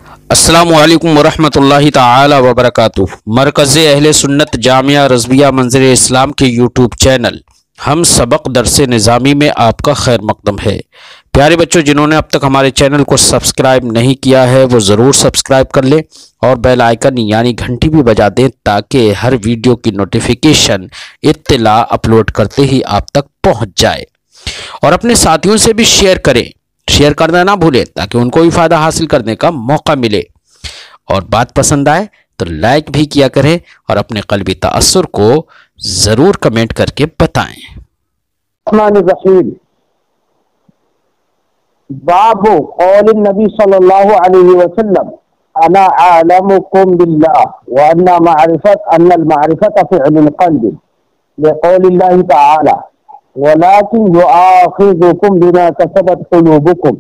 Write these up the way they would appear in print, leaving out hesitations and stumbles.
السلام علیکم ورحمۃ اللہ تعالی وبرکاتہ۔ مرکز اہل سنت جامعہ رضویہ منظر اسلام کے یوٹیوب چینل ہم سبق درس نظامی میں آپ کا خیر مقدم ہے۔ پیارے بچوں، جنہوں نے اب تک ہمارے چینل کو سبسکرائب نہیں کیا ہے وہ ضرور سبسکرائب کر لیں اور بیل آئیکن یعنی گھنٹی بھی بجا دیں تاکہ ہر ویڈیو کی نوٹیفیکیشن اطلاع اپلوڈ کرتے ہی آپ تک پہنچ جائے، اور اپنے ساتھیوں سے بھی شیئر کرنا نہ بھولیں تاکہ ان کو بھی فائدہ حاصل کرنے کا موقع ملے، اور بات پسند آئے تو لائک بھی کیا کریں اور اپنے قلبی تأثر کو ضرور کمنٹ کر کے بتائیں۔ الرحمن الرحیم۔ باب قول النبی صلی اللہ علیہ وسلم انا اعلمکم باللہ وان المعرفت فعل القلب لقول اللہ تعالی ولكن يؤاخذكم بما كسبت قلوبكم۔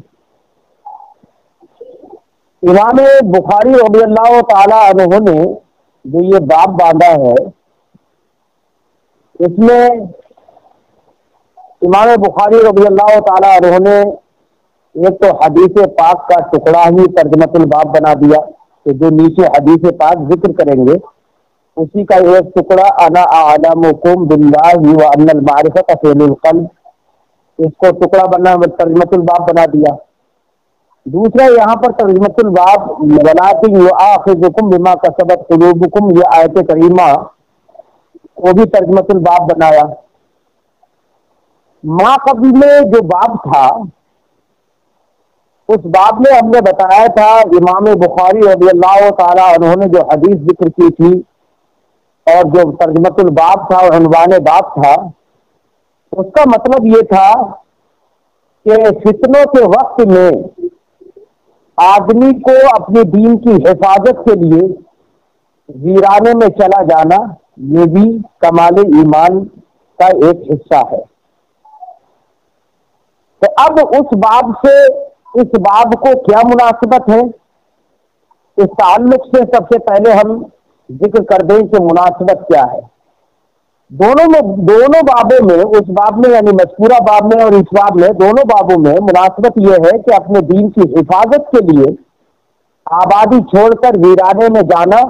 امام بخاری رضی اللہ تعالی عنہ نے جو یہ باب باندھا ہے، اس میں امام بخاری رضی اللہ تعالی عنہ نے ایک تو حدیث پاک کا ٹکڑا ہی ترجمۃ الباب بنا دیا کہ جو نیچے حدیث پاک ذکر کریں گے اسی کا ایک ٹکڑا انا اعلمکم باللہ وان المعرفت فعل القلب، اس کو ٹکڑا بنا ترجمۃ الباب بنا دیا۔ دوسرا یہاں پر ترجمۃ الباب ولکن یؤاخذکم بما کسبت قلوبکم، یہ آیت کریمہ کو بھی ترجمۃ الباب بنایا۔ ما قبل میں جو باب تھا اس باب میں ہم نے بتایا تھا امام بخاری رضی اللہ تعالی عنہ نے جو حدیث ذکر کی تھی اور جو ترجمۃ الباب تھا اور عنوان باب تھا، اس کا مطلب یہ تھا کہ فتنوں کے وقت میں آدمی کو اپنے دین کی حفاظت کے لیے ویرانے میں چلا جانا یہ بھی کمال ایمان کا ایک حصہ ہے۔ تو اب اس باب سے اس باب کو کیا مناسبت ہے، اس تعلق سے سب سے پہلے ہم ذکر کر دیں کہ مناسبت کیا ہے۔ دونوں بابوں میں، اس باب میں یعنی مذکورہ باب میں اور اس باب میں، دونوں بابوں میں مناسبت یہ ہے کہ اپنے دین کی حفاظت کے لیے آبادی چھوڑ کر ویرانے میں جانا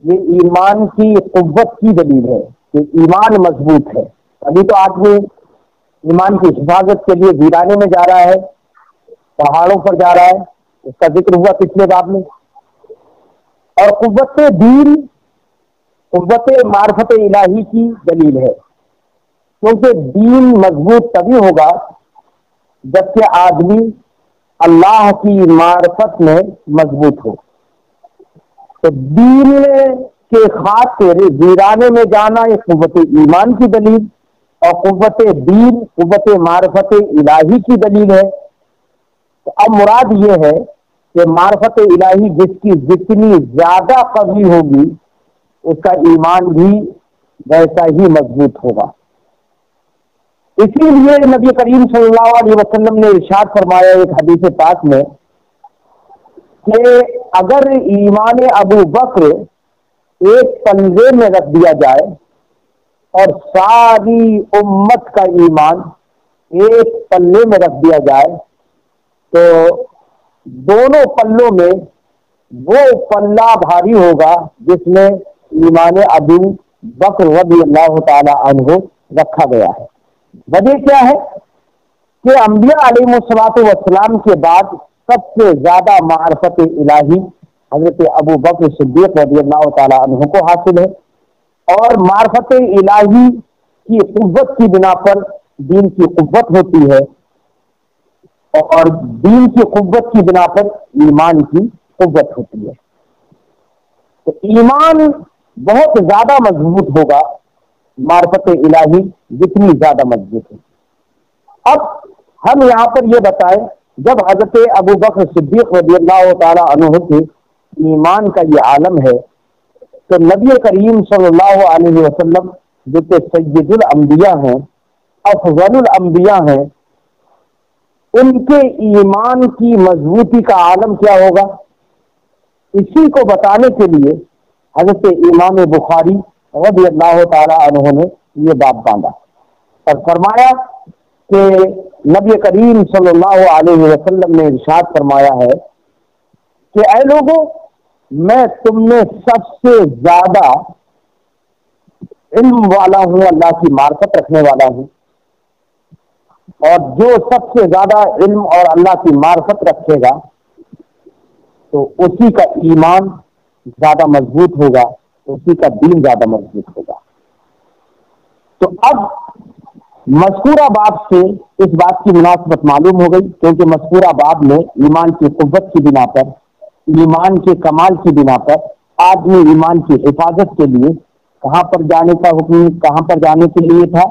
یہ ایمان کی قوت کی دلیل ہے کہ ایمان مضبوط ہے۔ ابھی تو آدمی ایمان کی حفاظت کے لیے ویرانے میں جا رہا ہے، پہاڑوں پر جا رہا ہے، اس کا ذکر ہوا پچھلے باب میں۔ اور قوت دین قوت معرفت الہی کی دلیل ہے، کیونکہ دین مضبوط تبھی ہوگا جبکہ آدمی اللہ کی معرفت میں مضبوط ہو۔ تو دین کے خاطر ویرانے میں جانا ایک قوت ایمان کی دلیل، اور قوت دین قوت معرفت الہی کی دلیل ہے۔ تو اب مراد یہ ہے کہ معرفت الہی جس کی جتنی زیادہ قوی ہوگی اس کا ایمان بھی ویسا ہی مضبوط ہوگا۔ اسی لیے نبی کریم صلی اللہ علیہ وسلم نے ارشاد فرمایا ایک حدیث پاک میں کہ اگر ایمان ابو بکر ایک پلے میں رکھ دیا جائے اور ساری امت کا ایمان ایک پلے میں رکھ دیا جائے تو دونوں پلوں میں وہ پلہ بھاری ہوگا جس میں ایمان ابو بکر رضی اللہ تعالی عنہ رکھا گیا ہے۔ وجہ کیا ہے کہ انبیاء علیہ الصلوۃ والسلام کے بعد سب سے زیادہ معرفت الہی حضرت ابو بکر صدیق رضی اللہ تعالی عنہ کو حاصل ہے، اور معرفت الہی کی قوت کی بنا پر دین کی قوت ہوتی ہے، اور دین کی قوت کی بنا پر ایمان کی قوت ہوتی ہے۔ تو ایمان بہت زیادہ مضبوط ہوگا معرفت الہی جتنی زیادہ مضبوط ہے۔ اب ہم یہاں پر یہ بتائیں، جب حضرت ابو بکر صدیق رضی اللہ تعالی عنہ کے ایمان کا یہ عالم ہے تو نبی کریم صلی اللہ علیہ وسلم جو کہ سید الانبیاء ہیں، افضل الانبیاء ہیں، ان کے ایمان کی مضبوطی کا عالم کیا ہوگا، اسی کو بتانے کے لیے حضرت امام بخاری رضی اللہ تعالی عنہ نے یہ باب باندھا اور فرمایا کہ نبی کریم صلی اللہ علیہ وسلم نے ارشاد فرمایا ہے کہ اے لوگوں، میں تم میں سب سے زیادہ علم والا ہوں، اللہ کی معرفت رکھنے والا ہوں، اور جو سب سے زیادہ علم اور اللہ کی معرفت رکھے گا تو اسی کا ایمان زیادہ مضبوط ہوگا، اسی کا دین زیادہ مضبوط ہوگا۔ تو اب مذکورہ باب سے اس بات کی مناسبت معلوم ہو گئی، کیونکہ مذکورہ باب میں ایمان کی قوت کی بنا پر، ایمان کے کمال کی بنا پر آدمی ایمان کی حفاظت کے لیے کہاں پر جانے کا حکم، کہاں پر جانے کے لیے تھا؟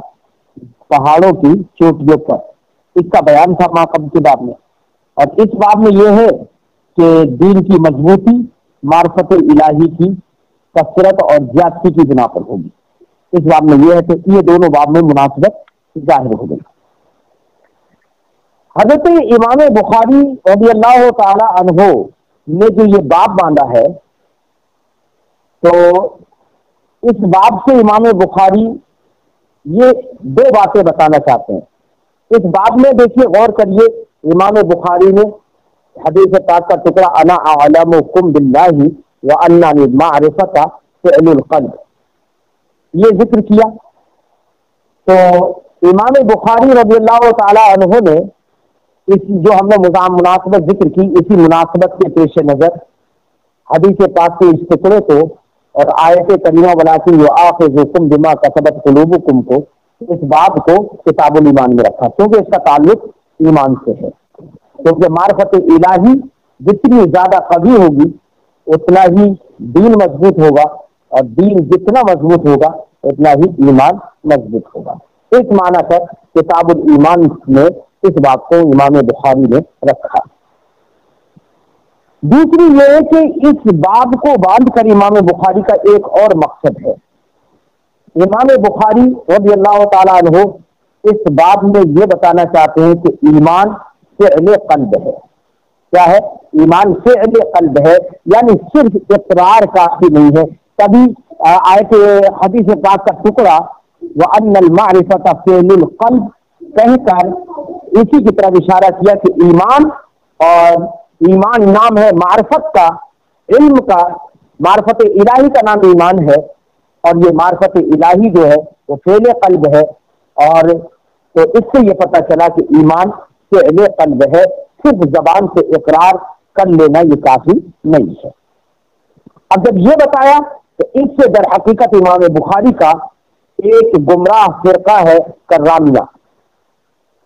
پہاڑوں کی چوٹیوں پر۔ اس کا بیان تھا ماقبل کے باب میں، اور اس باب میں یہ ہے کہ دین کی مضبوطی معرفت الہی کی کثرت اور زیادتی کی بنا پر ہوگی۔ اس باب میں یہ ہے کہ یہ دونوں باب میں مناسبت ظاہر ہو گئی۔ حضرت امام بخاری رضی اللہ تعالی عنہ نے جو یہ باب باندھا ہے، تو اس باب سے امام بخاری یہ دو باتیں بتانا چاہتے ہیں۔ اس باب میں دیکھیے، غور کریے، امام بخاری نے حدیث پاک کا ٹکڑا انا اعلمکم باللہ وان المعرفۃ فعل القلب یہ ذکر کیا۔ تو امام بخاری رضی اللہ تعالی عنہ نے اس جو ہم نے مناسبت ذکر کی، اسی مناسبت کے پیش نظر حدیث پاک کے اس ٹکڑے کو اور آیت کریمہ ولکن یؤاخذکم بما کسبت قلوبکم کو، اس باب کو کتاب الایمان میں رکھا، کیونکہ اس کا تعلق ایمان سے ہے۔ کیونکہ معرفت الہی جتنی زیادہ قوی ہوگی اتنا ہی دین مضبوط ہوگا، اور دین جتنا مضبوط ہوگا اتنا ہی ایمان مضبوط ہوگا۔ اس معنی پر کتاب الایمان میں اس بات کو امام بخاری نے رکھا۔ دوسری یہ ہے کہ اس باب کو باندھ کر امام بخاری کا ایک اور مقصد ہے۔ امام بخاری رضی اللہ تعالیٰ عنہ اس باب میں یہ بتانا چاہتے ہیں کہ ایمان فعل قلب ہے۔ کیا ہے؟ ایمان فعل قلب ہے، یعنی صرف اقرار کافی نہیں ہے۔ تبھی آیت حدیث پاک کا ٹکڑا وَأَنَّ الْمَعْرِفَةَ فِعْلُ الْقَلْبِ کہہ کر اسی کی طرف اشارہ کیا کہ ایمان، اور ایمان نام ہے معرفت کا، علم کا، معرفت الہی کا نام ایمان ہے، اور یہ معرفت الہی جو ہے وہ فعل قلب ہے۔ اور تو اس سے یہ پتہ چلا کہ ایمان فعل قلب ہے، صرف زبان سے اقرار کر لینا یہ کافی نہیں ہے۔ اب جب یہ بتایا تو اس سے در حقیقت امام بخاری کا ایک گمراہ فرقہ ہے کررامیہ۔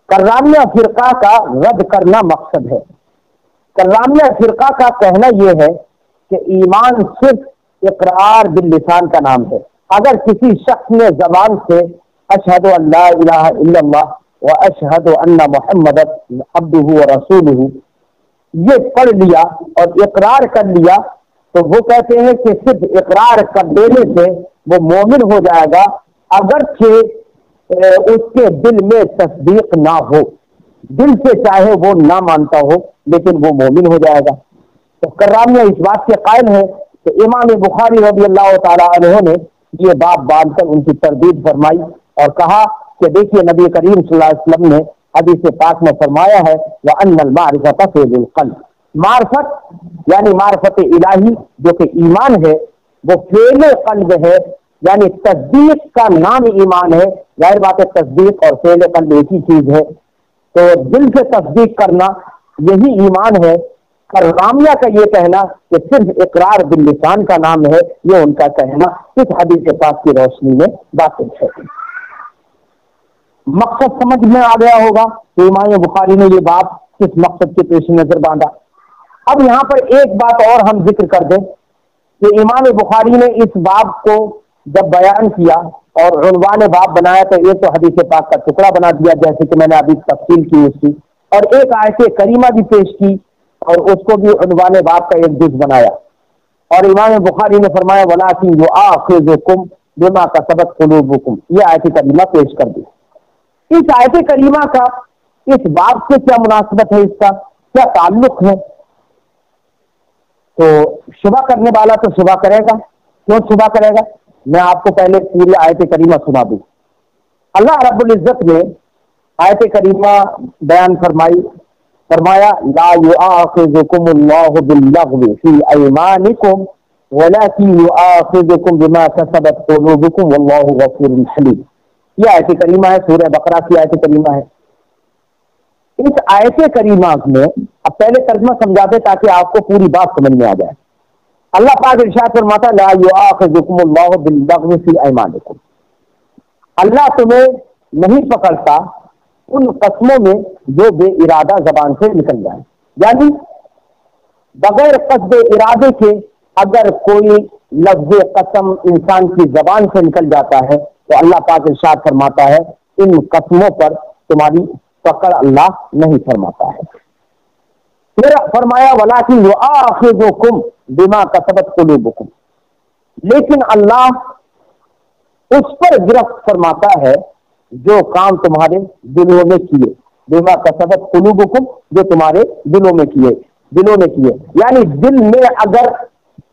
کررامیہ فرقہ کا رد کرنا مقصد ہے۔ کررامیہ فرقہ کا کہنا یہ ہے کہ ایمان صرف اقرار باللسان کا نام ہے۔ اگر کسی شخص نے زبان سے اشہد ان لا الہ الا اللہ و اشہد ان محمد عبدہ و رسولہ یہ پڑھ لیا اور اقرار کر لیا، تو وہ کہتے ہیں کہ صرف اقرار کر دینے سے وہ مومن ہو جائے گا، اگرچہ اس کے دل میں تصدیق نہ ہو، دل سے چاہے وہ نہ مانتا ہو لیکن وہ مومن ہو جائے گا۔ تو کررامیہ اس بات کے قائل ہے کہ امام بخاری رضی اللہ تعالی عنہ نے یہ باب باندھ کر ان کی تردید فرمائی اور کہا کہ دیکھیے نبی کریم صلی اللہ علیہ وسلم نے حدیث پاک میں فرمایا ہے وَأَنَّ الْمَعْرِفَةَ فِعْلُ الْقَلْبِ، معرفت یعنی معرفت الہی جو کہ ایمان ہے وہ فعل قلب ہے، یعنی تصدیق کا نام ایمان ہے۔ ظاہر بات ہے تصدیق اور فعل قلب ایک ہی چیز ہے، تو دل سے تصدیق کرنا یہی ایمان ہے۔ کررامیہ کا یہ کہنا کہ صرف اقرار باللسان کا نام ہے، یہ ان کا کہنا اس حدیث پاک کی روشنی میں باطل ہے۔ مقصد سمجھ میں آ گیا ہوگا کہ امام بخاری نے یہ بات کس مقصد کے پیش نظر باندھا۔ اب یہاں پر ایک بات اور ہم ذکر کر دیں کہ امام بخاری نے اس باب کو جب بیان کیا اور عنوان باب بنایا تو ایک تو حدیث پاک کا ٹکڑا بنا دیا جیسے کہ میں نے ابھی تفصیل کی اس کی، اور ایک آیت کریمہ بھی پیش کی اور اس کو بھی عنوان باب کا ایک جز بنایا، اور امام بخاری نے فرمایا وَلَٰكِن يُؤَاخِذُكُم بِمَا كَسَبَتْ قُلُوبُكُم، یہ آیت کریمہ پیش کر دی۔ اس آیت کریمہ کا اس باب سے کیا مناسبت ہے، اس کا کیا تعلق ہے؟ تو شبہ کرنے والا تو شبہ کرے گا، کیوں شبہ کرے گا؟ میں آپ کو پہلے پوری آیت کریمہ سنا دوں۔ اللہ رب العزت نے آیت کریمہ بیان فرمائی فرمایا لا یؤاخذکم اللہ باللغو فی ایمانکم ولکن یؤاخذکم بما کسبت قلوبکم واللہ غفور حلیم. یہ آیت کریمہ ہے، سورہ بقرہ کی آیت کریمہ ہے. اس آیت کریمہ میں اب پہلے ترجمہ سمجھاتے تاکہ آپ کو پوری بات سمجھ میں آ جائے. اللہ پاک ارشاد فرماتا لا یؤاخذکم اللہ باللغو فی ایمانکم، اللہ تمہیں نہیں پکڑتا ان قسموں میں جو بے ارادہ زبان سے نکل جائیں. یعنی بغیر قصد ارادے کے اگر کوئی لفظ قسم انسان کی زبان سے نکل جاتا ہے تو اللہ پاک ارشاد فرماتا ہے ان قسموں پر تمہاری پکڑ اللہ نہیں فرماتا ہے. پھر فرمایا وَلَٰكِنْ يُؤَاخِذُكُمْ بِمَا كَسَبَتْ قُلُوبُكُمْ، لیکن اللہ اس پر گرفت فرماتا ہے جو کام تمہارے دلوں میں کیے. بما کسبت قلوبکم، جو تمہارے دلوں میں کیے. یعنی دل میں اگر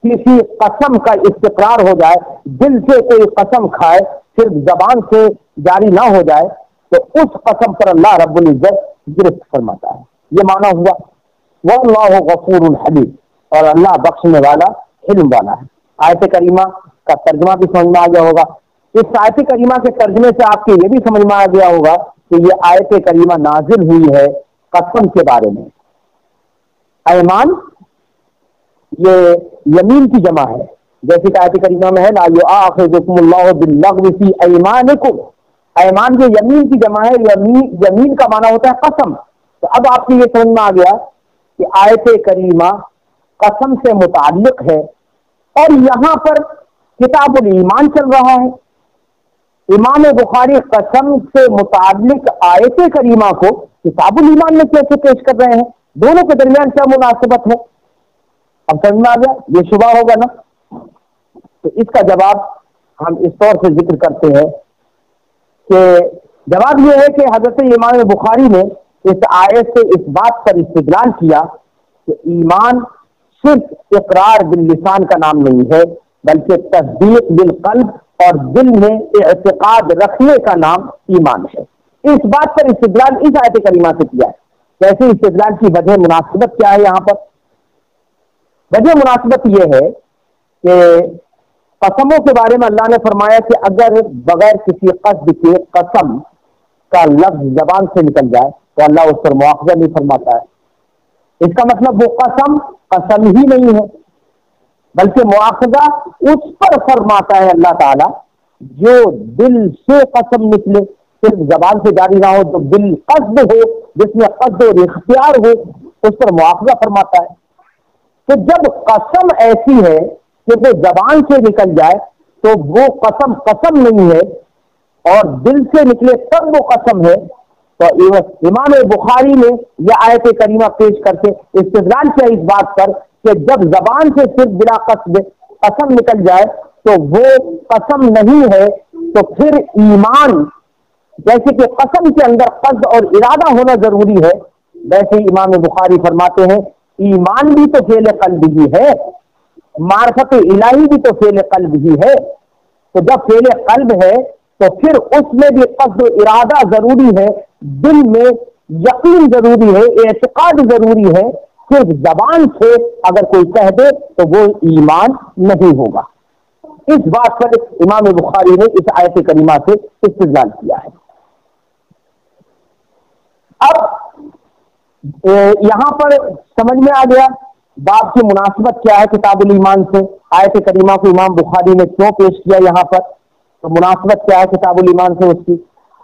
کسی قسم کا استقرار ہو جائے، دل سے کوئی قسم کھائے صرف زبان سے جاری نہ ہو جائے تو اس قسم پر اللہ رب العزت گرفت فرماتا ہے. یہ معنی ہوا واللہ غفور حلیم، اور اللہ بخشنے والا حلم والا ہے. آیت کریمہ کا ترجمہ بھی سمجھ میں آ گیا ہوگا. اس آیت کریمہ کے ترجمے سے آپ کے یہ بھی سمجھ میں آ گیا ہوگا کہ یہ آیت کریمہ نازل ہوئی ہے قسم کے بارے میں. ایمان یہ یمین کی جمع ہے، جیسے کہ آیت کریمہ میں ہے لا یؤاخذکم اللہ باللغو فی ایمانکم. ایمان جو یمین کی جمع ہے، یمین کا معنی ہوتا ہے قسم. تو اب آپ کو یہ سمجھ میں آ گیا کہ آیت کریمہ قسم سے متعلق ہے، اور یہاں پر کتاب الایمان چل رہا ہے. امام بخاری قسم سے متعلق آیت کریمہ کو کتاب الایمان میں کیسے پیش کر رہے ہیں؟ دونوں کے درمیان کیا مناسبت ہے؟ اب سمجھ میں آ گیا. یہ شبہ ہوگا نا. تو اس کا جواب ہم اس طور سے ذکر کرتے ہیں کہ جواب یہ ہے کہ حضرت امام بخاری نے اس آیت سے اس بات پر استدلال کیا کہ ایمان صرف اقرار باللسان کا نام نہیں ہے، بلکہ تصدیق بالقلب اور دل میں اعتقاد رکھنے کا نام ایمان ہے. اس بات پر استدلال اس آیت کریمہ سے کیا ہے. ویسے استدلال کی وجہ مناسبت کیا ہے؟ یہاں پر وجہ مناسبت یہ ہے کہ قسموں کے بارے میں اللہ نے فرمایا کہ اگر بغیر کسی قصد کے قسم کا لفظ زبان سے نکل جائے تو اللہ اس پر مواخذہ نہیں فرماتا ہے. اس کا مطلب وہ قسم ہی نہیں ہے، بلکہ مواخذہ اس پر فرماتا ہے اللہ تعالیٰ جو دل سے قسم نکلے، صرف زبان سے جاری نہ ہو، جو دل قصد ہو، جس میں قصد اور اختیار ہو، اس پر مواخذہ فرماتا ہے. تو جب قسم ایسی ہے کہ وہ زبان سے نکل جائے تو وہ قسم نہیں ہے، اور دل سے نکلے تب وہ قسم ہے. تو امام بخاری نے یہ آیت کریمہ پیش کر کے استدلال کیا اس بات پر کہ جب زبان سے صرف بلا قصد قسم نکل جائے تو وہ قسم نہیں ہے. تو پھر ایمان جیسے کہ قسم کے اندر قصد اور ارادہ ہونا ضروری ہے، ویسے امام بخاری فرماتے ہیں ایمان بھی تو فعل قلب ہی ہے، معرفت الہی بھی تو فعل قلب ہی ہے. تو جب فعل قلب ہے تو پھر اس میں بھی قصد و ارادہ ضروری ہے، دل میں یقین ضروری ہے، اعتقاد ضروری ہے. صرف زبان سے اگر کوئی کہہ دے تو وہ ایمان نہیں ہوگا. اس بات پر امام بخاری نے اس آیت کریمہ سے استدلال کیا ہے. اب یہاں پر سمجھ میں آ گیا بات کی مناسبت کیا ہے کتاب الایمان سے. آیت کریمہ کو امام بخاری نے کیوں پیش کیا یہاں پر، تو مناسبت کیا ہے کتاب الایمان سے اس کی.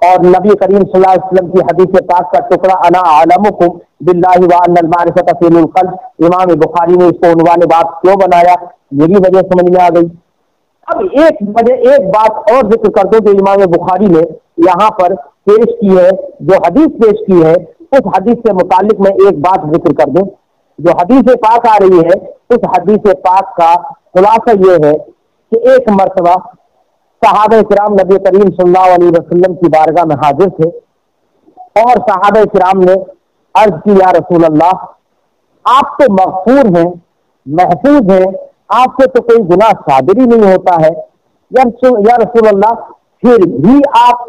اور نبی کریم صلی اللہ علیہ وسلم کی حدیث پاک کا ٹکڑا انا اعلمکم باللہ وان المعرفۃ فعل القلب، امام بخاری نے اس کو عنوان بات کیوں بنایا، یہ بھی وجہ سمجھ میں آ گئی. اب ایک بات اور ذکر کر دو جو امام بخاری نے یہاں پر پیش کی ہے، جو حدیث پیش کی ہے اس حدیث سے متعلق میں ایک بات ذکر کر دوں. جو حدیث پاک آ رہی ہے اس حدیث پاک کا خلاصہ یہ ہے کہ ایک مرتبہ صحابہ کرام نبی کریم صلی اللہ علیہ وسلم کی بارگاہ میں حاضر تھے، اور صحابہ کرام نے عرض کی یا رسول اللہ آپ تو مغفور ہیں، محفوظ ہیں، آپ سے تو کوئی گناہ صادر ہی نہیں ہوتا ہے، یا رسول اللہ پھر بھی آپ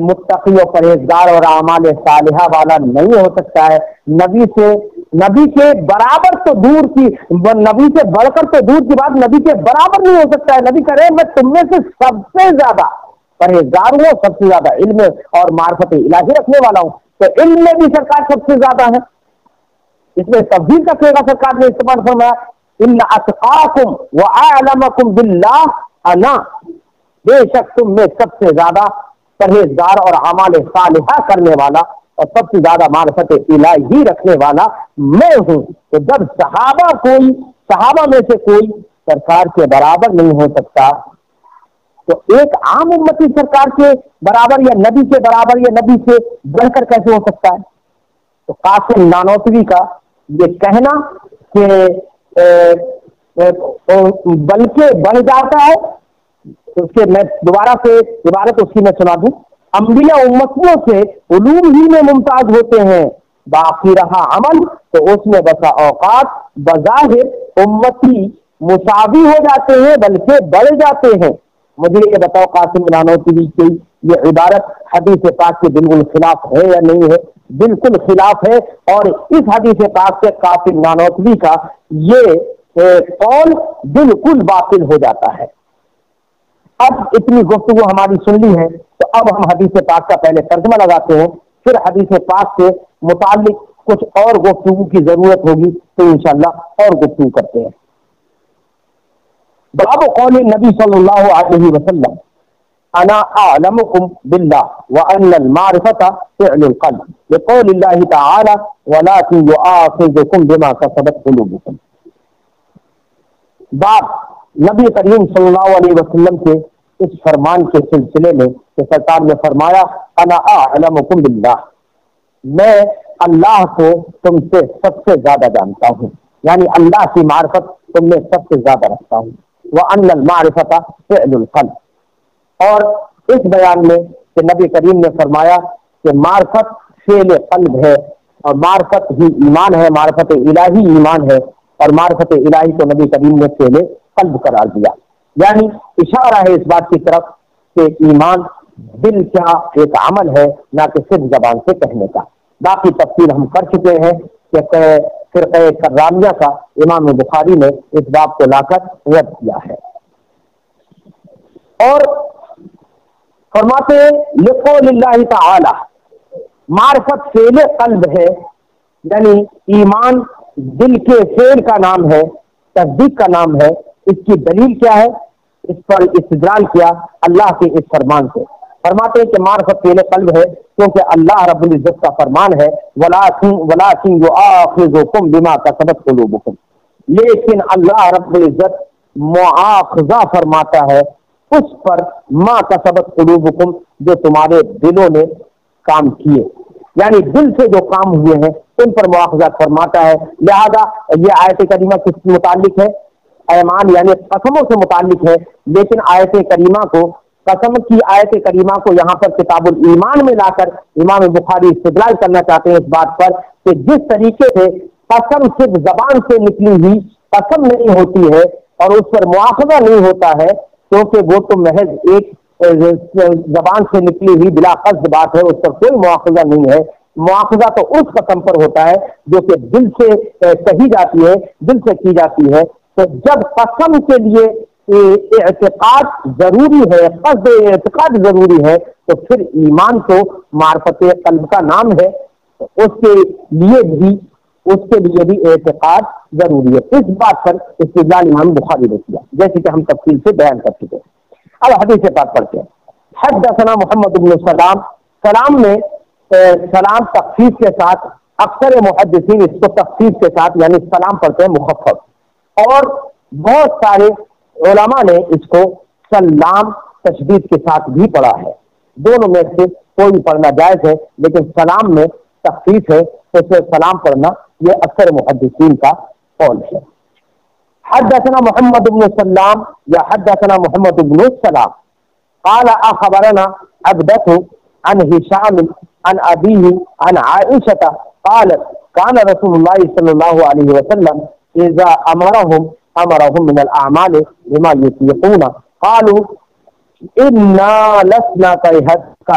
متقی و پرہیزگار اور اعمال صالحہ والا نہیں ہو سکتا ہے. نبی کے برابر تو دور کی، نبی سے بڑھ کر تو دور کی بات، نبی کے برابر نہیں ہو سکتا ہے. نبی کہہ رہے ہیں میں تم میں سے سب سے زیادہ پرہیزگار ہوں، سب سے زیادہ علم اور معرفت الہی رکھنے والا ہوں. تو علم میں بھی سرکار سب سے زیادہ ہے. اس میں تفضیل کا صیغہ سرکار نے استعمال فرمایا، ان اتقاکم واعلمکم باللہ انا، بے شک تم میں سب سے زیادہ پرہیزگار اور اعمال صالحہ کرنے والا اور سب سے زیادہ معرفت الہی رکھنے والا میں ہوں. تو جب صحابہ میں سے کوئی سرکار کے برابر نہیں ہو سکتا، تو ایک عام امتی سرکار کے برابر یا نبی کے برابر یا نبی سے بڑھ کر کیسے ہو سکتا ہے؟ تو قاسم نانوتوی کا یہ کہنا کہ بلکہ بڑھ جاتا ہے، اس کے میں دوبارہ سے عبارت اس کی میں سنا دوں. انبیاء امتیوں سے علوم ہی میں ممتاز ہوتے ہیں، باقی رہا عمل تو اس میں بسا اوقات بظاہر امتی مساوی ہو جاتے ہیں بلکہ بڑھ جاتے ہیں. مجھے یہ بتاؤ قاسم نانوتوی کی یہ عبارت حدیث پاک کے بالکل خلاف ہے یا نہیں ہے؟ بالکل خلاف ہے. اور اس حدیث پاک سے قاسم نانوتوی کا یہ قول بالکل باطل ہو جاتا ہے. اب اتنی گفتگو ہماری سن لی ہے تو اب ہم حدیث پاک کا پہلے ترجمہ لگاتے ہیں، پھر حدیث پاک سے متعلق کچھ اور گفتگو کی ضرورت ہوگی تو انشاءاللہ اور گفتگو کرتے ہیں. باب قول نبی صلی اللہ علیہ وسلم انا اعلمکم باللہ وان المعرفۃ فعل القلب لقول اللہ تعالی ولکن یؤاخذکم بما کسبت قلوبکم. باب نبی کریم صلی اللہ علیہ وسلم کے اس فرمان کے سلسلے میں کہ سرکار نے فرمایا انا اعلمکم باللہ، میں اللہ کو تم سے سب سے زیادہ جانتا ہوں، یعنی اللہ کی معرفت تم میں سب سے زیادہ رکھتا ہوں. وَأَنَّ الْمَعْرِفَةَ فِعْلُ الْقَلْبِ، اور اس بیان میں کہ نبی کریم نے فرمایا کہ معرفت فعل قلب ہے اور معرفت ہی ایمان ہے، معرفت الہی ایمان ہے، اور معرفت الہی کو نبی کریم نے فعل قلب قرار دیا. یعنی اشارہ ہے اس بات کی طرف کہ ایمان دل کا ایک عمل ہے، نہ کہ صرف زبان سے کہنے کا. باقی تفصیل ہم کر چکے ہیں کہ فرقہ کرامیہ کا امام بخاری نے اس باب کو لا کر رد کیا ہے. اور فرماتے ہیں لقول اللہ تعالی، معرفت فعل قلب ہے، یعنی ایمان دل کے فعل کا نام ہے، تصدیق کا نام ہے. اس کی دلیل کیا ہے؟ اس پر استدلال کیا اللہ کے اس فرمان سے. فرماتے ہیں کہ معرفت فعل قلب ہے کیونکہ اللہ رب العزت کا فرمان ہے وَلَٰكِن يُؤَاخِذُكُم بِمَا كَسَبَتْ قُلُوبُكُم، لیکن اللہ رب العزت مؤاخذہ فرماتا ہے اس پر ما کسبت قلوبکم، جو تمہارے دلوں نے کام کیے، یعنی دل سے جو کام ہوئے ہیں ان پر مؤاخذہ فرماتا ہے. لہذا یہ آیت کریمہ کس سے متعلق ہے؟ ایمان یعنی قسموں سے متعلق ہے. لیکن آیت کریمہ کو، قسم کی آیت کریمہ کو یہاں پر کتاب الایمان میں لا کر امام بخاری استدلال کرنا چاہتے ہیں اس بات پر کہ جس طریقے سے قسم صرف زبان سے نکلی ہوئی قسم نہیں ہوتی ہے اور اس پر مؤاخذہ نہیں ہوتا ہے، کیونکہ وہ تو محض ایک زبان سے نکلی ہوئی بلا قصد بات ہے، اس پر کوئی مؤاخذہ نہیں ہے. مؤاخذہ تو اس قسم پر ہوتا ہے جو کہ دل سے کہی جاتی ہے، دل سے کی جاتی ہے. تو جب قسم کے لیے اعتقاد ضروری ہے، قصد اعتقاد ضروری ہے، تو پھر ایمان تو معرفت قلب کا نام ہے، اس کے لیے بھی اعتقاد ضروری ہے. اس بات پر استدلال امام بخاری نے کیا جیسے کہ ہم تفصیل سے بیان کر چکے. اب حدیث پاک پڑھتے ہیں. حدثنا محمد بن سلام، سلام میں سلام تخفیف کے ساتھ، اکثر محدثین اس کو تخفیف کے ساتھ یعنی سلام پڑھتے ہیں مخفف، اور بہت سارے علماء نے اس کو سلام تشدید کے ساتھ بھی پڑھا ہے. دونوں میں سے کوئی پڑھنا جائز ہے، لیکن سلام میں تخفیف ہے تو اسے سلام پڑھنا یہ اکثر محدثین کا قول ہے. حدثنا محمد بن سلام یا حدثنا محمد بن سلام قال اخبرنا عبدة عن هشام عن ابيه عن عائشة قالت كان رسول الله صلى الله عليه وسلم اذا امرهم من الاعمال بما يطيقون قالوا انا لسنا كرهت کا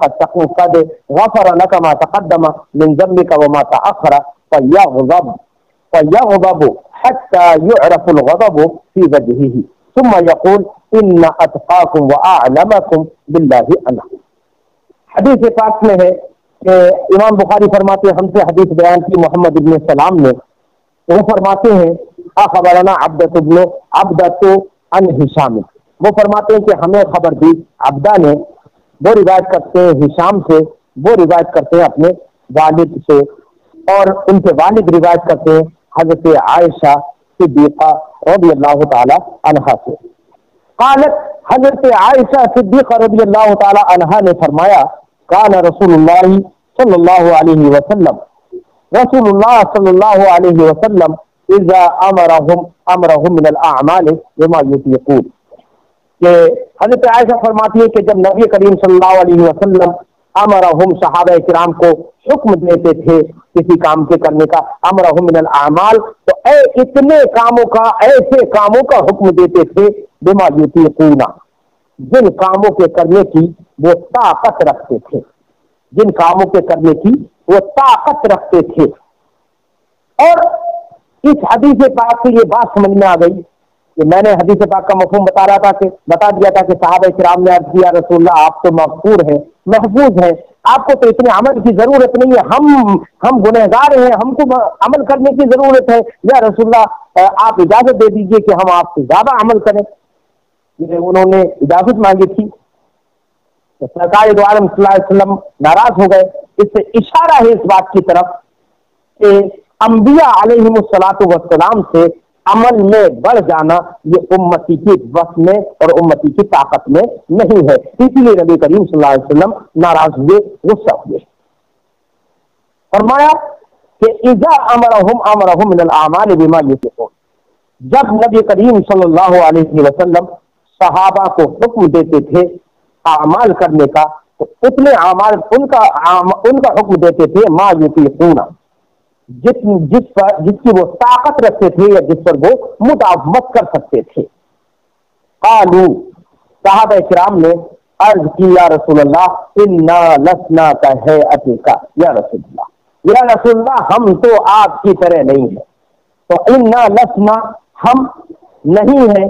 qad ghafara laka ma taqaddama min dhanbika wa ma ta'akhkhara فيغضب حتى يعرف الغضب في وجهه ثم يقول إن أتقاكم وأعلمكم بالله أنا. حدیث پاک میں ہے کہ امام بخاری فرماتے ہیں، ہم سے حدیث بیان کی محمد ابن سلام نے، وہ فرماتے ہیں اخبرنا عبدۃ عن ہشام، وہ فرماتے ہیں کہ ہمیں خبر دی عبدہ نے، وہ روایت کرتے ہیں ہشام سے، وہ روایت کرتے ہیں اپنے والد سے، اور ان کے والد روایت کرتے ہیں حضرت عائشہ صدیقہ رضی اللہ تعالی عنہا سے۔ قالت، حضرت عائشہ صدیقہ رضی اللہ تعالی عنہا نے فرمایا، کان رسول اللہ صلی اللہ علیہ وسلم، رسول اللہ صلی اللہ علیہ وسلم اذا امرهم من الاعمال بما يطيقون، کہ حضرت عائشہ فرماتی ہے کہ جب نبی کریم صلی اللہ علیہ وسلم امرهم، صحابہ کرام کو حکم دیتے تھے کسی کام کے کرنے کا، امرهم من الاعمال، تو اتنے کاموں کا، ایسے کاموں کا حکم دیتے تھے بما یطیقون، جن کاموں کے کرنے کی وہ طاقت رکھتے تھے، جن کاموں کے کرنے کی وہ طاقت رکھتے تھے۔ اور اس حدیث پاک سے یہ بات سمجھ میں آ گئی کہ میں نے حدیث پاک کا مفہوم بتا دیا تھا کہ صحابہ کرام نے عرض کیا، رسول اللہ آپ تو مغفور ہیں، محفوظ ہیں، آپ کو تو اتنے عمل کی ضرورت نہیں ہے، ہم گنہگار ہیں، ہم کو عمل کرنے کی ضرورت ہے، یا رسول اللہ آپ اجازت دے دیجئے کہ ہم آپ سے زیادہ عمل کریں۔ انہوں نے اجازت مانگی تھی تو سرکار دو عالم صلی اللہ علیہ وسلم ناراض ہو گئے۔ اس سے اشارہ ہے اس بات کی طرف کہ انبیاء علیہم الصلاۃ والسلام سے عمل میں بڑھ جانا یہ امتی کی وقت میں اور امتی کی طاقت میں نہیں ہے، اسی لیے نبی کریم صلی اللہ علیہ وسلم ناراض ہوئے، غصہ ہوئے۔ فرمایا کہ اذا امرهم من الاعمال بما يطيقون، جب نبی کریم صلی اللہ علیہ وسلم صحابہ کو حکم دیتے تھے اعمال کرنے کا، تو اتنے اعمال ان کا حکم دیتے تھے ما یطیقون، جس کی وہ طاقت رکھتے تھے یا جس پر وہ مداومت کر سکتے تھے۔ قالوا، صحابہ کرام نے عرض کی، یا رسول اللہ انا لسنا کہیئتک، یا رسول اللہ، یا رسول اللہ ہم تو آپ کی طرح نہیں ہیں۔ تو انا لسنا، ہم نہیں ہیں،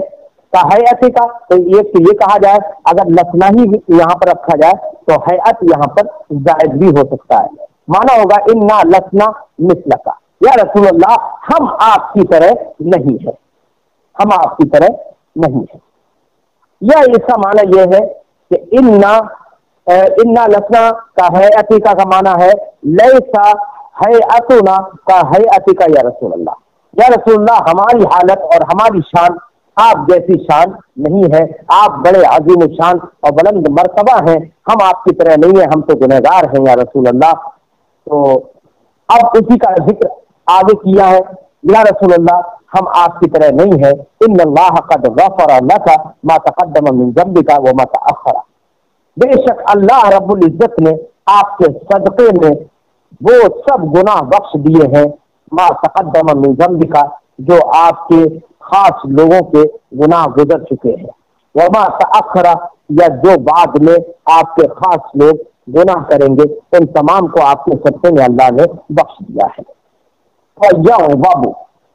کہیئتک، تو یہ کہا جائے اگر لسنا ہی یہاں پر رکھا جائے تو حیات یہاں پر زائد بھی ہو سکتا ہے، مانا ہوگا انا لسنا مثلک، یا رسول اللہ ہم آپ کی طرح نہیں ہیں، ہم آپ کی طرح نہیں ہیں۔ یا اس کا معنی یہ ہے کہ انا لسنا کا حیاتک کا معنی ہے لیسا حیاتنا کا حیاتک یا رسول اللہ، یا رسول اللہ ہماری حالت اور ہماری شان آپ جیسی شان نہیں ہے، آپ بڑے عظیم شان اور بلند مرتبہ ہیں، ہم آپ کی طرح نہیں ہیں، ہم تو گنہگار ہیں یا رسول اللہ۔ تو اب اسی کا ذکر آگے کیا ہے، یا رسول اللہ ہم آپ کی طرح نہیں ہیں، ان اللہ قد غفر لک ما تقدم من ذنبک وما تأخر، بے شک اللہ رب العزت نے آپ کے صدقے میں وہ سب گناہ بخش دیے ہیں، ما تقدم من ذنبک، جو آپ کے خاص لوگوں کے گناہ گزر چکے ہیں، وما تأخر، یا جو بعد میں آپ کے خاص لوگ گناہ کریں گے ان تمام کو آپ کے صدقے میں اللہ نے بخش دیا ہے۔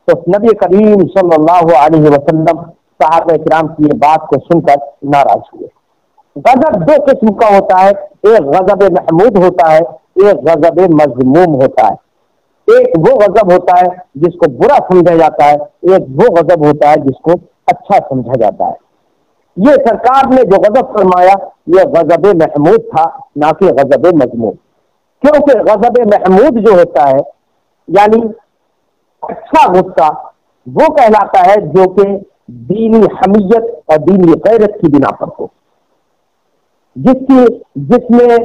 تو نبی کریم صلی اللہ علیہ وسلم صحابہ کرام کی یہ بات کو سن کر ناراض ہوئے۔ غضب دو قسم کا ہوتا ہے، ایک غضب محمود ہوتا ہے، ایک غضب مذموم ہوتا ہے۔ ایک وہ غضب ہوتا ہے جس کو برا سمجھا جاتا ہے، ایک وہ غضب ہوتا ہے جس کو اچھا سمجھا جاتا ہے۔ یہ سرکار نے جو غضب فرمایا یہ غضب محمود تھا، نہ کہ غضب مذموم، کیونکہ غضب محمود جو ہوتا ہے یعنی اچھا غصہ وہ کہلاتا ہے جو کہ دینی حمیت اور دینی غیرت کی بنا پر ہو، جس میں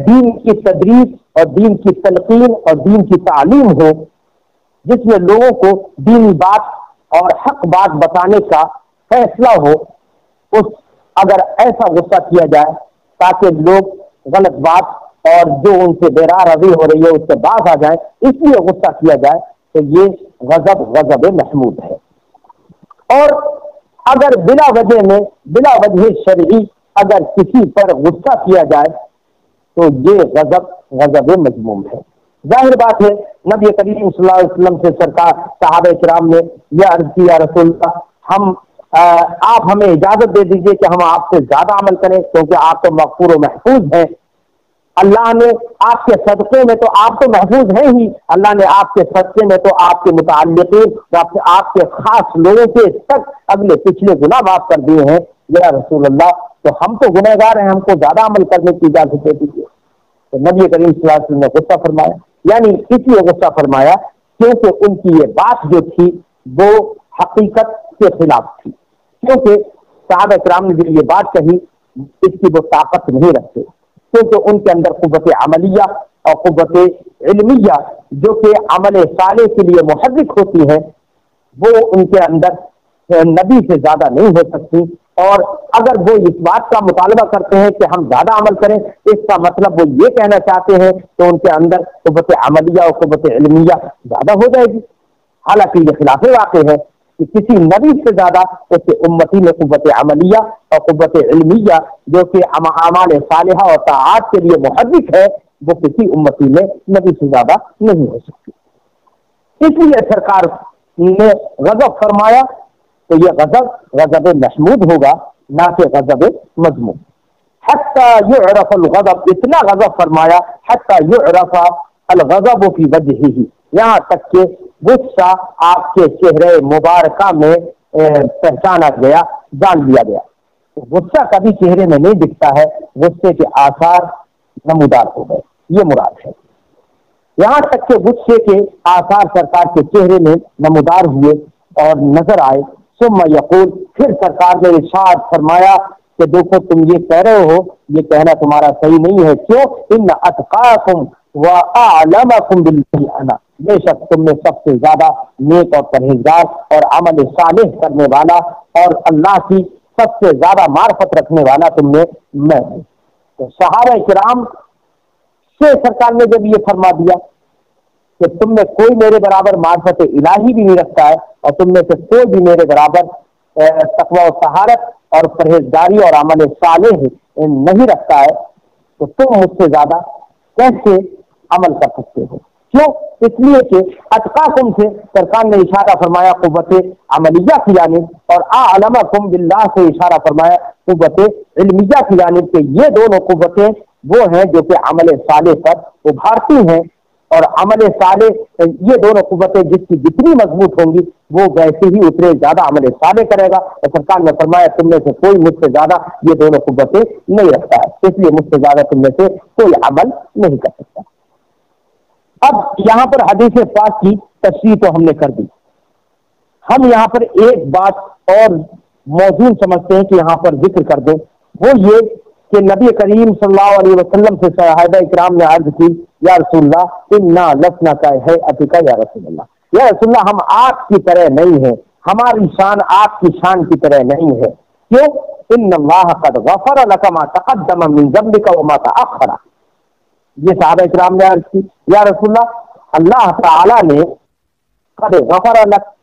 دین کی تدریس اور دین کی تلقین اور دین کی تعلیم ہو، جس میں لوگوں کو دینی بات اور حق بات بتانے کا فیصلہ ہو۔ اگر ایسا غصہ کیا جائے تاکہ لوگ غلط بات اور جو ان سے بیرا روی ہو رہی ہے اس سے باز آ جائیں، اس لیے غصہ کیا جائے، تو یہ غضب محمود ہے۔ اور اگر بلا وجہ شرعی اگر کسی پر غصہ کیا جائے تو یہ غضب مذموم ہے۔ ظاہر بات ہے نبی کریم صلی اللہ علیہ وسلم سے سرکار صحابہ کرام نے یہ عرض کی، یا رسول اللہ آپ ہمیں اجازت دے دیجئے کہ ہم آپ سے زیادہ عمل کریں، کیونکہ آپ تو مغفور و محفوظ ہیں، اللہ نے آپ کے صدقے میں تو آپ تو محفوظ ہیں ہی، اللہ نے آپ کے صدقے میں تو آپ کے متعلقین آپ کے خاص لوگوں کے تک اگلے پچھلے گناہ معاف کر دیے ہیں، یا رسول اللہ تو ہم تو گنہگار ہیں، ہم کو زیادہ عمل کرنے کی اجازت دے دیجیے۔ تو نبی کریم صلی اللہ علیہ وسلم نے غصہ فرمایا، یعنی اس لیے غصہ فرمایا کیونکہ ان کی یہ بات جو تھی وہ حقیقت کے خلاف تھی، کیونکہ صحابہ کرام نے جو یہ بات کہی اس کی وہ طاقت نہیں رکھتے، کیونکہ ان کے اندر قوت عملیہ اور قوت علمیہ جو کہ عمل صالح کے لیے محرک ہوتی ہے وہ ان کے اندر نبی سے زیادہ نہیں ہو سکتی، اور اگر وہ اس بات کا مطالبہ کرتے ہیں کہ ہم زیادہ عمل کریں، اس کا مطلب وہ یہ کہنا چاہتے ہیں تو ان کے اندر قوت عملیہ اور قوت علمیہ زیادہ ہو جائے گی، حالانکہ یہ خلاف واقع ہے کہ کسی نبی سے زیادہ اس کے امتی میں قوت عملیہ اور قوت علمیہ جو کہ اعمال صالحہ اور طاعات کے لیے محرک ہے وہ کسی امتی میں نبی سے زیادہ نہیں ہو سکتی۔ اس لیے سرکار نے غضب فرمایا تو یہ غضب محمود ہوگا، نہ کہ غضب مذموم۔ حتی یعرف الغضب، اتنا غضب فرمایا حتی یعرف الغضب فی وجہہ، یہاں تک کہ غصہ آپ کے چہرے مبارکہ میں پہچانا گیا، جان لیا گیا۔ غصہ کبھی چہرے میں نہیں دکھتا ہے، غصے کے آثار نمودار ہو گئے، یہ مراد ہے۔ یہاں تک کہ غصے کے آثار سرکار کے چہرے میں نمودار ہوئے اور نظر آئے، ثم یقول، پھر سرکار نے ارشاد فرمایا کہ دیکھو تم یہ کہہ رہے ہو، یہ کہنا تمہارا صحیح نہیں ہے، کیوں؟ ان اتقاکم واعلمکم باللہ انا، بے شک تم میں سب سے زیادہ نیک اور پرہیزگار اور عمل صالح کرنے والا اور اللہ کی سب سے زیادہ معرفت رکھنے والا تم میں میں ہوں۔ تو صحابہ کرام سے سرکار نے جب یہ فرما دیا کہ تم میں کوئی میرے برابر معرفت الہی بھی نہیں رکھتا ہے اور تم میں سے کوئی بھی میرے برابر تقوی و طہارت اور پرہیزگاری اور عمل صالح نہیں رکھتا ہے، تو تم مجھ سے زیادہ کیسے عمل کر سکتے ہو؟ کیوں؟ اس لیے کہ اتقاکم سے سرکار نے اشارہ فرمایا قوت عملیہ کی جانب، اور اعلمکم باللہ سے اشارہ فرمایا قوت علمیہ کی جانب، کہ یہ دونوں قوتیں وہ ہیں جو کہ عمل صالح پر ابھارتی ہیں، اور عمل صالح یہ دونوں قوتیں جس کی جتنی مضبوط ہوں گی وہ ویسے ہی اتنے زیادہ عمل صالح کرے گا۔ اور سرکار نے فرمایا تم میں سے کوئی مجھ سے زیادہ یہ دونوں قوتیں نہیں رکھتا ہے، اس لیے مجھ سے زیادہ تم میں سے کوئی عمل نہیں کر سکتا۔ اب یہاں پر حدیث پاک کی تشریح تو ہم نے کر دی، ہم یہاں پر ایک بات اور موضوع سمجھتے ہیں کہ یہاں پر ذکر کر دیں، وہ یہ کہ نبی کریم صلی اللہ علیہ وسلم سے صحابہ کرام نے عرض کی، یا رسول اللہ انا لسنا کا ہے اتکا، یا رسول اللہ، یا رسول اللہ ہم آپ کی طرح نہیں ہیں، ہماری شان آپ کی شان کی طرح نہیں ہے، کیوں؟ ان اللہ قد غفر لک ما تقدم من ذنبک وما تأخر، یہ صحابہ کرام نے عرض کی یا رسول اللہ اللہ تعالی نے قد غفر لک،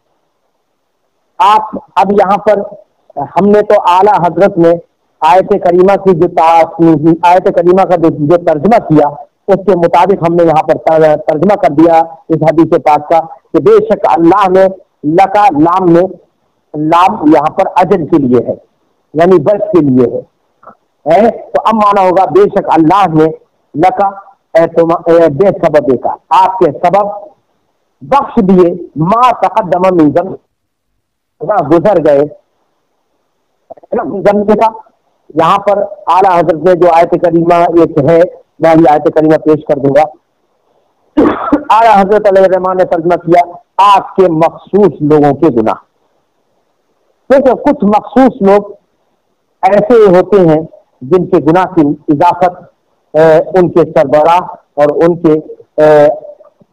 آپ اب یہاں پر ہم نے تو اعلیٰ حضرت نے آیت کریمہ کی جو آیت کریمہ کا جو ترجمہ کیا اس کے مطابق ہم نے یہاں پر ترجمہ کر دیا اس حدیث پاک کا کہ بے شک اللہ نے لکا لام میں لام یہاں پر اجر کے لیے ہے، یعنی بچ کے لیے ہے، تو اب مانا ہوگا بے شک اللہ نے لکا بے سبب کا آپ کے سبب بخش دیے ما تقدم من ذنب، گزر گئے ذنب کا۔ یہاں پر اعلیٰ حضرت نے جو آیت کریمہ ایک ہے میں یہ آیت کریمہ پیش کر دوں گا، اعلیٰ حضرت علیہ الرحمٰن نے ترجمہ کیا آپ کے مخصوص لوگوں کے گناہ، کیونکہ کچھ مخصوص لوگ ایسے ہوتے ہیں جن کے گناہ کی اضافت ان کے سربراہ اور ان کے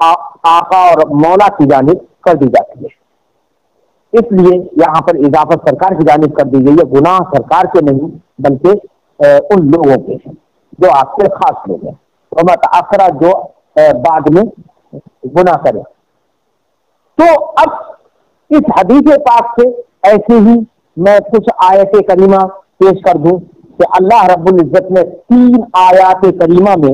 آقا اور مولا کی جانب کر دی جاتی ہے، اس لیے یہاں پر اضافت سرکار کی جانب کر دی گئی ہے، گناہ سرکار کے نہیں بلکہ ان لوگوں کے ہیں جو آپ کے خاص لوگ ہیں، وما تأخر جو بعد میں گناہ کرے۔ تو اب اس حدیث پاک سے ایسے ہی میں کچھ آیت کریمہ پیش کر دوں کہ اللہ رب العزت نے 3 آیات کریمہ میں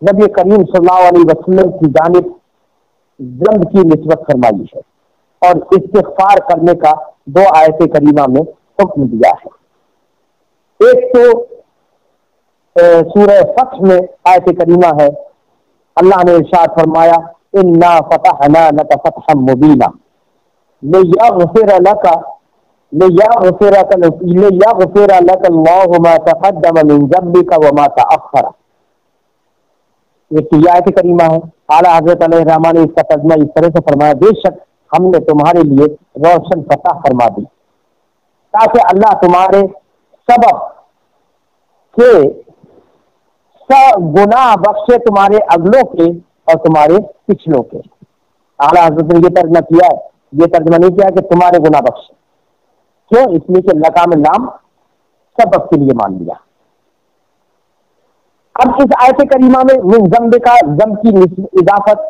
نبی کریم صلی اللہ علیہ وسلم کی جانب ذنب کی نسبت فرمائی ہے اور استغفار کرنے کا 2 آیات کریمہ میں حکم دیا ہے۔ ایک تو سورہ فتح میں آیت کریمہ ہے، اللہ نے ارشاد فرمایا انا فتحنا لک فتحا مبینا لیغفر لک اللہ ما تقدم من ذنبک وما تأخر۔ یہ آیت کریمہ ہے، اعلیٰ حضرت علیہ الرحمٰن نے اس کا ترجمہ اس طرح سے فرمایا، بے شک ہم نے تمہارے لیے روشن فتح فرما دی تاکہ اللہ تمہارے سبب کے گناہ بخشے، تمہارے اگلوں کے اور تمہارے پچھلوں کے۔ اعلیٰ حضرت نے یہ ترجمہ کیا ہے، یہ ترجمہ نہیں کیا کہ تمہارے گناہ بخشے، کیوں؟ اس لیے کہ لقام لام سبب کے لیے مان لیا۔ اب اس آیت کریمہ میں من ذنب کا ذنب کی اضافت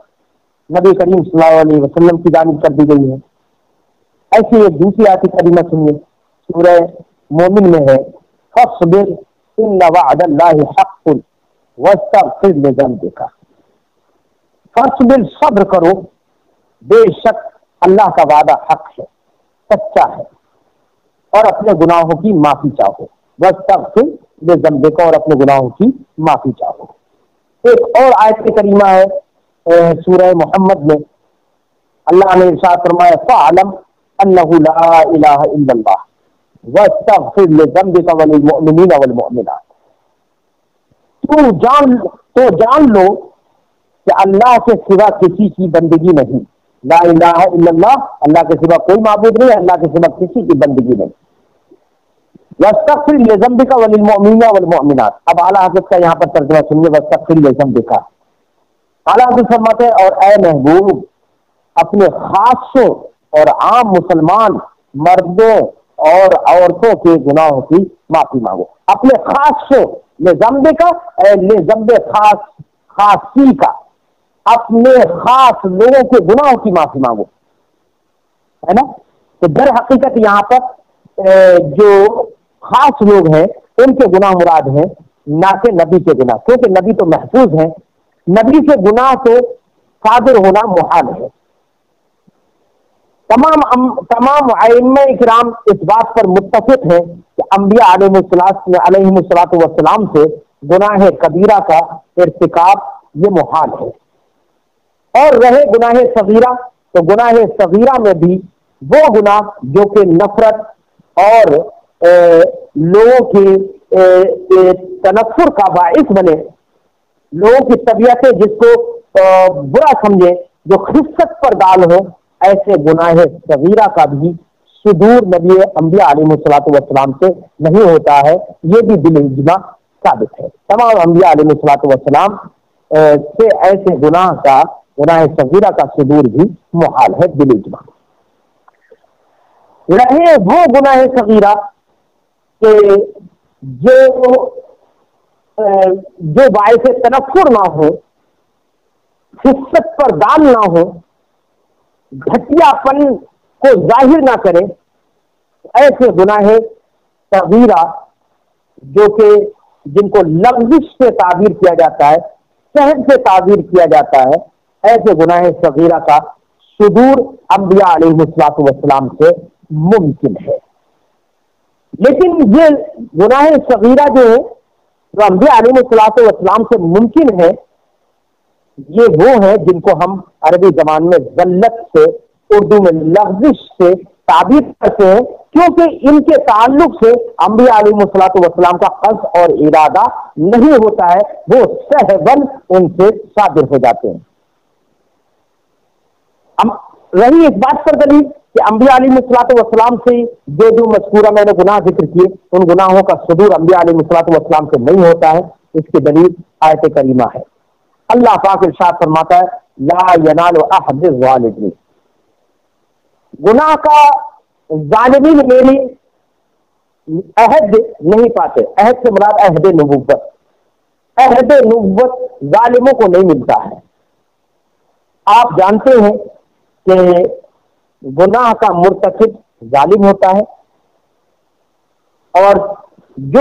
نبی کریم صلی اللہ علیہ وسلم کی جانب کر دی گئی ہے۔ ایسی ایک دوسری آیت کریمہ سنیے، سورہ مومن میں ہے فاصبر ان وعد اللہ حق واستغفر لذنبک۔ فاصبر، صبر کرو، بے شک اللہ کا وعدہ حق ہے، سچا ہے، اور اپنے گناہوں کی معافی چاہو، واستغفر لذنبک، اور اپنے گناہوں کی معافی چاہو۔ ایک اور آیت کریمہ ہے سورہ محمد میں، اللہ نے ارشاد فرمایا فاعلم انہ لا الہ الا اللہ واستغفر لذنبک وللمؤمنین والمؤمنات۔ تو جان لو کہ اللہ کے سوا کسی کی بندگی نہیں، لا الہ الا اللہ، اللہ کے سوا کوئی معبود نہیں، اللہ کے سوا کسی کی بندگی نہیں، واستغفر لذنبک وللمؤمنین والمؤمنات۔ اب اعلیٰ حضرت کا یہاں پر ترجمہ سنیے، واستغفر لذنبک۔ اعلیٰ حضرت فرماتے ہیں اور اے محبوب اپنے خاصوں اور عام مسلمان مردوں اور عورتوں کے گناہوں کی معافی مانگو۔ اپنے خاصوں لذنبک، لذنب خاصی کا، اپنے خاص لوگوں کے گناہوں کی معافی مانگو، ہے نا؟ تو در حقیقت یہاں پر جو خاص لوگ ہیں ان کے گناہ مراد ہیں، نہ کہ نبی کے گناہ، کیونکہ نبی تو محفوظ ہیں، نبی کے گناہ تو صادر ہونا محال ہے۔ تمام ائمہ کرام اس بات پر متفق ہیں کہ انبیاء علیہ السلام سے گناہ کبیرہ کا ارتکاب یہ محال ہے۔ اور رہے گناہ صغیرہ، تو گناہ صغیرہ میں بھی وہ گناہ جو کہ نفرت اور لوگوں کے تنفر کا باعث بنے، لوگوں کی طبیعتیں جس کو برا سمجھے، جو خست پر ڈال ہو، ایسے گناہ صغیرہ کا بھی صدور نبی انبیاء علیہ السلام سے نہیں ہوتا ہے، یہ بھی بالاجماع ثابت ہے۔ تمام انبیاء علیہ السلام سے ایسے گناہ صغیرہ کا صدور بھی محال ہے بالاجماع۔ رہے وہ گناہ صغیرہ کہ جو باعث تنفر نہ ہو، خست پر ڈال نہ ہو، گھٹیا پن کو ظاہر نہ کرے، ایسے گناہ صغیرہ جو کہ جن کو لغزش سے تعبیر کیا جاتا ہے، شہد سے تعبیر کیا جاتا ہے، ایسے گناہ صغیرہ کا صدور انبیاء علیہ السلام سے ممکن ہے۔ لیکن یہ گناہ صغیرہ جو ہے جو انبیاء علیہ السلام سے ممکن ہے، یہ وہ ہے جن کو ہم عربی زبان میں ذلت سے، اردو میں لغزش سے تعبیر کرتے ہیں، کیونکہ ان کے تعلق سے انبیاء علیہ السلام کا قصد اور ارادہ نہیں ہوتا ہے، وہ سہون ان سے صادر ہو جاتے ہیں۔ رہی اس بات پر دلیل کہ انبیاء علیہ السلام سے جو مذکورہ میں نے گناہ ذکر کیے، ان گناہوں کا صدور انبیاء علیہ السلام سے نہیں ہوتا ہے، اس کی دلیل آیت کریمہ ہے۔ اللہ پاک ارشاد فرماتا ہے لا ینال احد الظالمین، گناہ کا ظالمین میری عہد نہیں پاتے۔ عہد سے مراد عہد نبوت، عہد نبوت ظالموں کو نہیں ملتا ہے۔ آپ جانتے ہیں کہ گناہ کا مرتکب ظالم ہوتا ہے، اور جو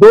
2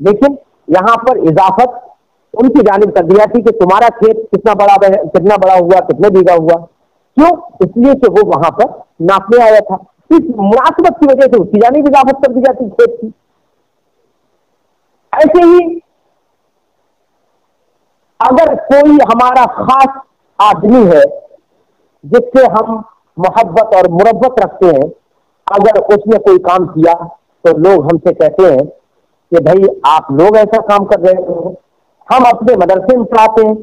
لیکن یہاں پر اضافت ان کی جانب کر دیا تھی کہ تمہارا کھیت کتنا بڑا ہوا، کتنے بیگھا ہوا. کیوں؟ اس لیے کہ وہ وہاں پر ناپنے آیا تھا. اس مناسبت کی وجہ سے اس کی جانب اضافت کر دی جاتی کھیت کی. ایسے ہی اگر کوئی ہمارا خاص آدمی ہے جس سے ہم محبت اور مربت رکھتے ہیں، اگر اس نے کوئی کام کیا تو لوگ ہم سے کہتے ہیں کہ بھائی آپ لوگ ایسا کام کر رہے ہیں. ہم اپنے مدرسے میں پڑھاتے ہیں،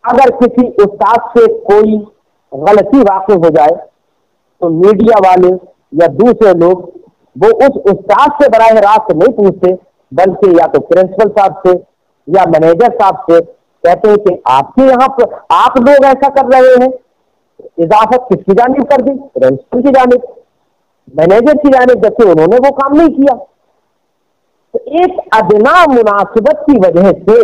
اگر کسی استاد سے کوئی غلطی واقع ہو جائے تو میڈیا والے یا دوسرے لوگ وہ اس استاد سے براہ راست نہیں پوچھتے، بلکہ یا تو پرنسپل صاحب سے یا مینیجر صاحب سے کہتے ہیں کہ آپ کے یہاں پر آپ لوگ ایسا کر رہے ہیں. اضافت کس کی جانب کر دی؟ پرنسپل کی جانب، مینیجر کی جانب، جبکہ انہوں نے وہ کام نہیں کیا. تو ایک ادنا مناسبت کی وجہ سے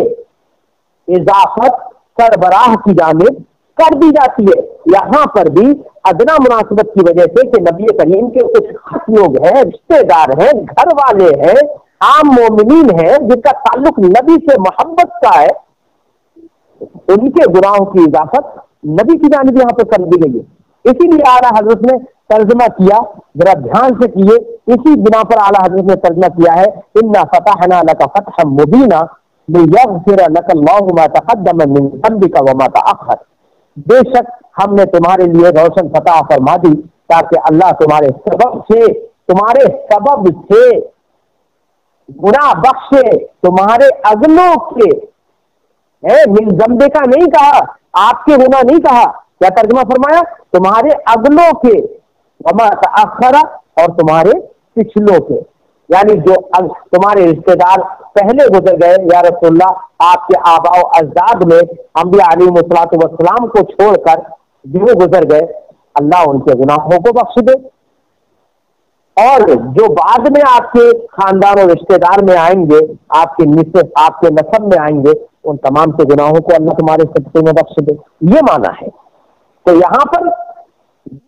اضافت سربراہ کی جانب کر دی جاتی ہے. یہاں پر بھی ادنا مناسبت کی وجہ سے کہ نبی کریم کے کچھ خاص لوگ ہیں، رشتے دار ہیں، گھر والے ہیں، عام مومنین ہیں جن کا تعلق نبی سے محبت کا ہے، ان کے گناہوں کی اضافت نبی کی جانب یہاں پہ کر دی گئی ہے. اسی لیے اعلیٰ حضرت نے ترجمہ کیا، ذرا دھیان سے کیے، اسی بنا پر اعلیٰ حضرت نے ترجمہ کیا ہے انا فتحنا لک فتحا مبینا لیغفر لک اللہ ما تقدم من ذنبک وما تأخر. بے شک ہم نے تمہارے لیے روشن فتح فرما دی تاکہ اللہ تمہارے سبب سے گناہ بخشے، تمہارے اگلوں کے. من ذنبے کا نہیں کہا، آپ کے گناہ نہیں کہا. کیا ترجمہ فرمایا؟ تمہارے اگلوں کے، وما تأخر، اور تمہارے پچھلوں کے. یعنی جو تمہارے رشتے دار پہلے گزر گئے یا رسول اللہ، آپ کے آباء و اجداد میں انبیاء علیہ الصلوۃ والسلام کو چھوڑ کر جو گزر گئے، اللہ ان کے گناہوں کو بخش دے. اور جو بعد میں آپ کے خاندان اور رشتے دار میں آئیں گے، آپ کے نسب میں آئیں گے، ان تمام کے گناہوں کو اللہ تمہارے صدقے میں بخش دے. یہ معنی ہے. تو یہاں پر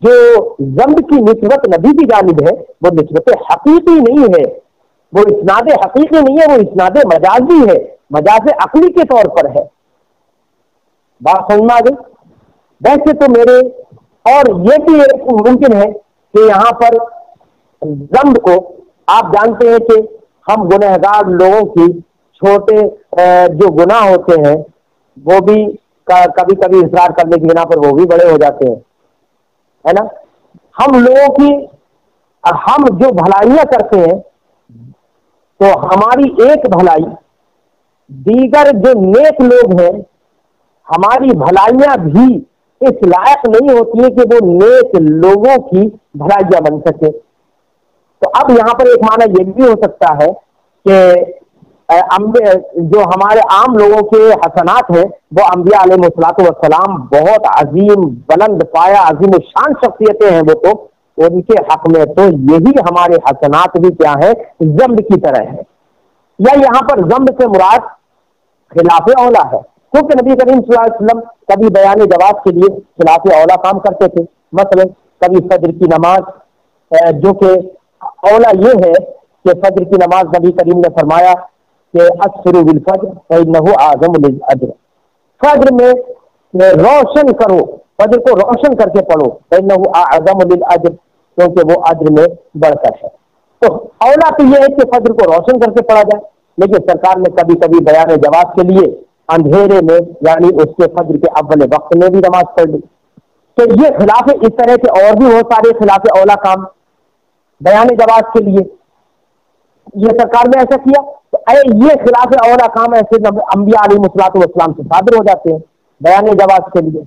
جو ذنب کی نسبت نبی کی جانب ہے وہ نسبت حقیقی نہیں ہے، وہ اسناد حقیقی نہیں ہے، وہ اسناد مجازی ہے، مجاز عقلی کے طور پر ہے. بات سمجھ میں آ گئی؟ ویسے تو میرے اور یہ بھی ممکن ہے کہ یہاں پر ذنب کو آپ جانتے ہیں کہ ہم گنہگار لوگوں کی چھوٹے جو گناہ ہوتے ہیں وہ بھی کبھی کبھی اصرار کرنے کی بنا پر وہ بھی بڑے ہو جاتے ہیں، ہے نا. ہم لوگوں کی ہم جو بھلائیاں کرتے ہیں تو ہماری ایک بھلائی دیگر جو نیک لوگ ہیں، ہماری بھلائیاں بھی اس لائق نہیں ہوتی ہیں کہ وہ نیک لوگوں کی بھلائیاں بن سکے. تو اب یہاں پر ایک معنی یہ بھی ہو سکتا ہے کہ جو ہمارے عام لوگوں کے حسنات ہیں وہ انبیاء علیہ الصلوۃ والسلام بہت عظیم بلند پایا عظیم الشان شخصیتیں ہیں، وہ تو ان کے حق میں تو یہی ہمارے حسنات بھی کیا ہے، ذنب کی طرح ہے. یا یہاں پر ذنب سے مراد خلاف اولا ہے، کیونکہ نبی کریم صلی اللہ علیہ وسلم کبھی بیان جواز کے لیے خلاف اولا کام کرتے تھے. مثلا کبھی فجر کی نماز، جو کہ اولا یہ ہے کہ فجر کی نماز نبی کریم نے فرمایا کہ اسروا بالفجر فإنه اعظم للأجر. فجر میں روشن کرو، فجر کو روشن کر کے پڑھو، فإنه اعظم للأجر، کیونکہ وہ اجر میں بڑھ کر ہے. تو اولا تو یہ ہے کہ فجر کو روشن کر کے پڑھا جائے، لیکن سرکار نے کبھی کبھی بیان جواز کے لیے اندھیرے میں یعنی اس کے فجر کے اول وقت میں بھی نماز پڑھ لی. تو یہ خلاف اس طرح کے اور بھی بہت سارے خلاف اولا کام بیان جواز کے لیے یہ سرکار نے ایسا کیا. تو یہ خلاف اولا کام ایسے انبیاء علیہ الصلوۃ والسلام سے صادر ہو جاتے ہیں بیان جواز کے لیے.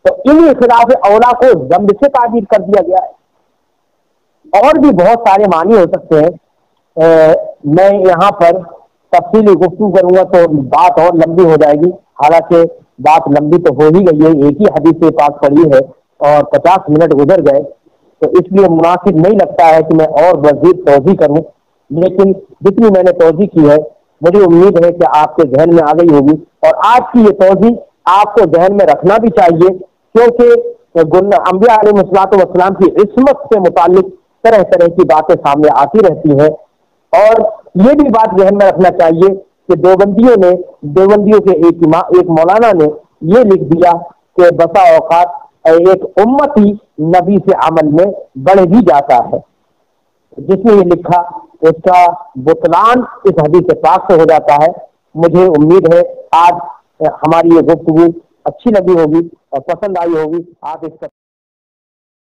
تو انہی خلاف اولا کو ذنب سے تعبیر کر دیا گیا ہے. اور بھی بہت سارے معنی ہو سکتے ہیں. میں یہاں پر تفصیلی گفتگو کروں گا تو بات اور لمبی ہو جائے گی، حالانکہ بات لمبی تو ہو ہی گئی ہے، ایک ہی حدیث پاک پڑھی ہے اور 50 منٹ گزر گئے، تو اس لیے مناسب نہیں لگتا ہے کہ میں اور مزید توضیح کروں. لیکن جتنی میں نے توضیح کی ہے مجھے امید ہے کہ آپ کے ذہن میں آ گئی ہوگی، اور آج کی یہ توضیح آپ کو ذہن میں رکھنا بھی چاہیے، کیونکہ انبیاء علیہ الصلوۃ والسلام کی عصمت سے متعلق طرح طرح کی باتیں سامنے آتی رہتی ہیں، اور یہ بھی بات ذہن میں رکھنا چاہیے کہ دیوبندیوں کے ایک مولانا نے یہ لکھ دیا کہ بسا اوقات ایک امتی نبی سے عمل میں بڑھ بھی جاتا ہے. جس نے یہ لکھا اس کا بطلان اس حدیث پاک سے ہو جاتا ہے. مجھے امید ہے آج ہماری یہ گفتگو اچھی لگی ہوگی اور پسند آئی ہوگی. آپ اس کا